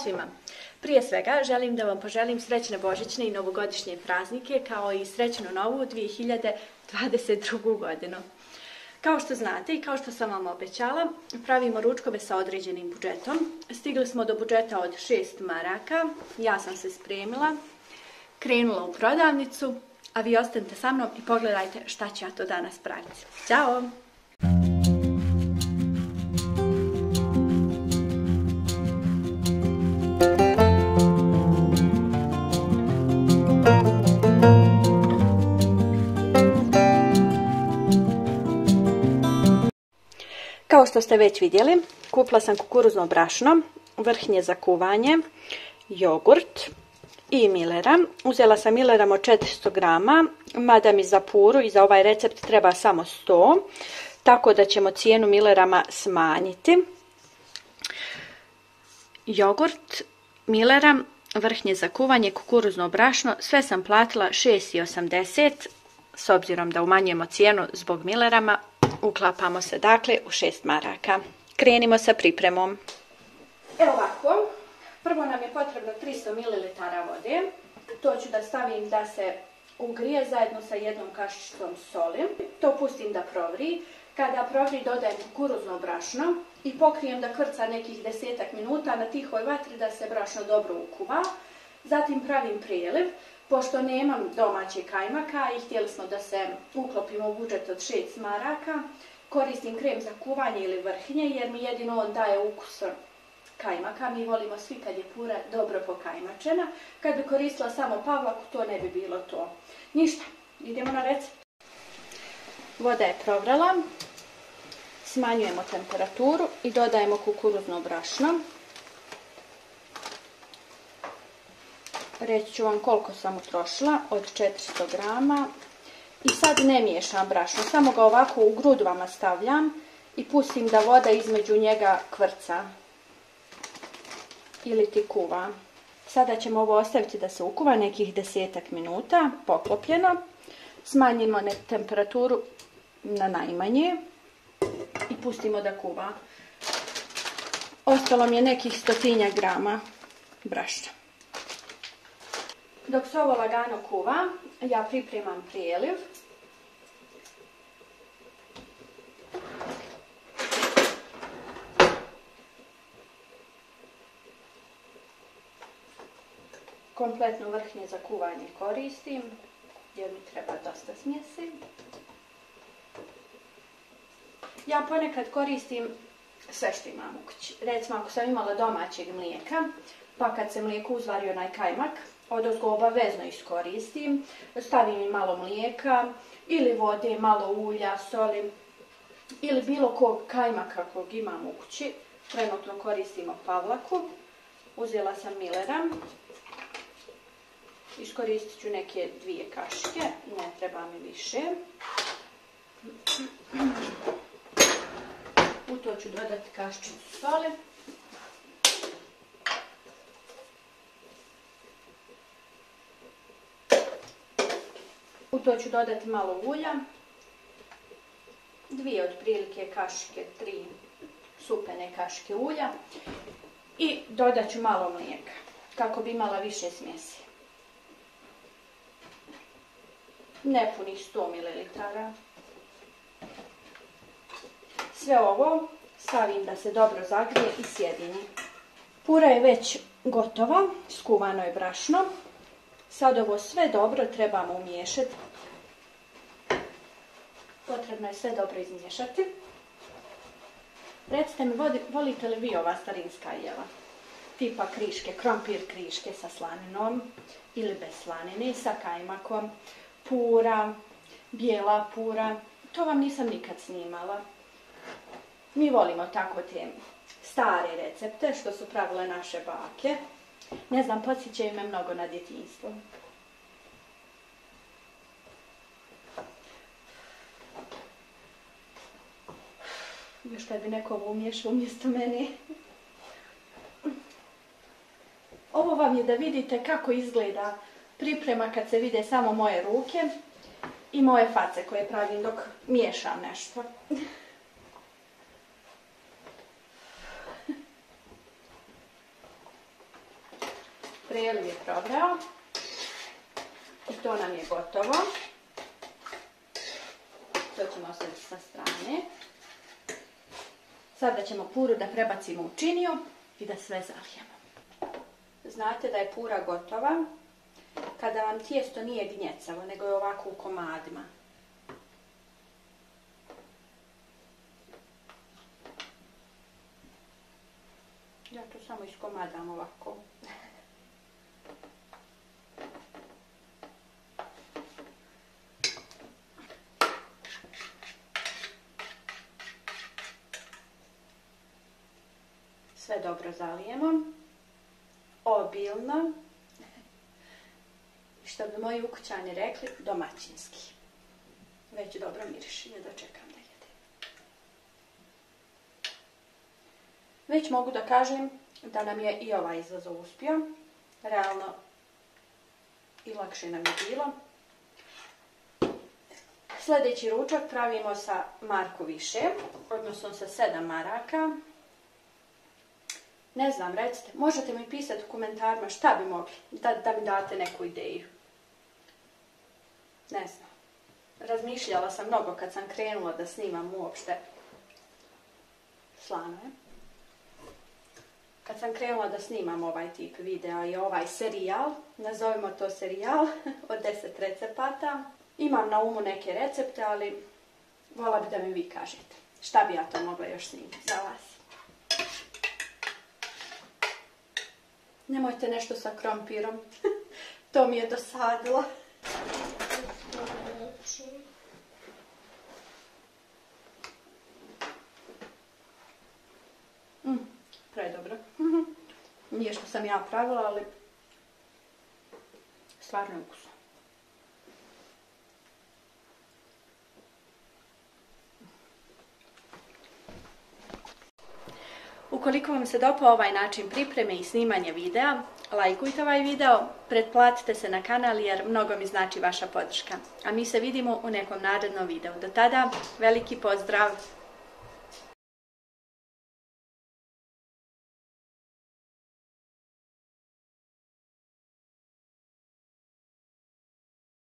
svima! Prije svega želim da vam poželim srećne božićne i novogodišnje praznike kao i srećnu novu 2022. godinu. Kao što znate i kao što sam vam obećala, pravimo ručkove sa određenim budžetom. Stigli smo do budžeta od 6 maraka, ja sam se spremila, krenula u prodavnicu, a vi ostanite sa mnom i pogledajte šta ću ja to danas praviti. Ćao! Kao što ste već vidjeli, kupila sam kukuruzno brašno, vrhnje za kuvanje, jogurt i milera. Uzela sam mileram od 400 grama, mada mi za puru i za ovaj recept treba samo 100, tako da ćemo cijenu milerama smanjiti. Jogurt, milera, vrhnje za kuvanje, kukuruzno brašno, sve sam platila 6,80, s obzirom da umanjujemo cijenu zbog milerama. Uklapamo se dakle u 6 maraka. Krenimo sa pripremom. Evo ovako, prvo nam je potrebno 300 ml vode. To ću da stavim da se ugrije zajedno sa jednom kašicom soli. To pustim da provri. Kada provri dodajem kukuruzno brašno i pokrijem da krca nekih 10 minuta na tihoj vatri da se brašno dobro ukuva. Zatim pravim preliv. Pošto nemam domaćeg kajmaka i htjeli smo da se uklopimo u budžet od 6 maraka, koristim krem za kuvanje ili vrhnje jer mi jedino on daje ukus kajmaka. Mi volimo svi kad je pura dobro pokajmačena. Kad bi koristila samo pavlaku, to ne bi bilo to. Ništa, idemo na recept. Voda je provrela, smanjujemo temperaturu i dodajemo kukuruzno brašno. Reći ću vam koliko sam utrošila, od 400 grama. I sad ne miješam brašno, samo ga ovako u grudvama stavljam i pustim da voda između njega kvrca ili ti kuva. Sada ćemo ovo ostaviti da se ukuva nekih 10 minuta, poklopljeno. Smanjimo temperaturu na najmanje i pustimo da kuva. Ostalo mi je nekih 100 grama brašna. Dok se ovo lagano kuva, ja pripremam preliv. Kompletno vrhnje za kuvanje koristim, jer mi treba dosta smjesi. Ja ponekad koristim sve što imam u kući. Recimo ako sam imala domaćeg mlijeka, pa kad se mlijeko uzvari onaj kajmak, odozgo obavezno iskoristim, stavim i malo mlijeka ili vode, malo ulja, soli ili bilo kog kajmaka kog imam u kući. Trenutno koristimo pavlaku, uzela sam milera, iskoristit ću neke 2 kašike, ne treba mi više. U to ću dodati kašičicu soli. U to ću dodati malo ulja, 2 otprilike kašike, 3 supene kašike ulja i dodat ću malo mlijeka kako bi imala više smjesi. Nepunih 100 ml. Sve ovo stavim da se dobro zagrije i sjedini. Pura je već gotova, skuvano je brašno. Sad ovo sve dobro trebamo umiješati. Potrebno je sve dobro izmiješati. Recite mi, volite li vi ova starinska jela? Tipa kriške, krompir kriške sa slaninom ili bez slanine, sa kajmakom, pura, bijela pura. To vam nisam nikad snimala. Mi volimo tako te stare recepte što su pravile naše bake. Ne znam, podsjećaju me mnogo na djetinjstvo. Još kad bi neko ovo umiješao umjesto mene. Ovo vam je da vidite kako izgleda priprema kad se vide samo moje ruke i moje face koje pravim dok miješam nešto. Preliv je provreo. I to nam je gotovo. To ćemo ostaviti sa strane. Sada ćemo puru da prebacimo u činiju i da sve zalijemo. Znate da je pura gotova kada vam tijesto nije gnjecavo, nego je ovako u komadima. Ja to samo iskomadam ovako. Sve dobro zalijemo. Obilno. Što bi moji ukućani rekli, domaćinski. Već dobro miriši, jedva čekam da jedem. Već mogu da kažem da nam je i ovaj izazov uspio. Realno i lakše nam je bilo. Sljedeći ručak pravimo sa marku više, odnosno sa 7 maraka. Ne znam, recite, možete mi pisati u komentarima šta bi mogli, da mi date neku ideju. Ne znam. Razmišljala sam mnogo kad sam krenula da snimam uopšte. Slano je. Kad sam krenula da snimam ovaj tip videa i ovaj serijal, nazovimo to serijal od 10 recepata. Imam na umu neke recepte, ali vola bi da mi vi kažete šta bi ja to mogla još snimiti za vas. Nemojte nešto sa krompirom. To mi je dosadilo. Predobro. Nije što sam ja pravila, ali stvarno je ukusno. Ukoliko vam se dopao ovaj način pripreme i snimanja videa, lajkujte ovaj video, pretplatite se na kanal jer mnogo mi znači vaša podrška. A mi se vidimo u nekom narednom videu. Do tada, veliki pozdrav!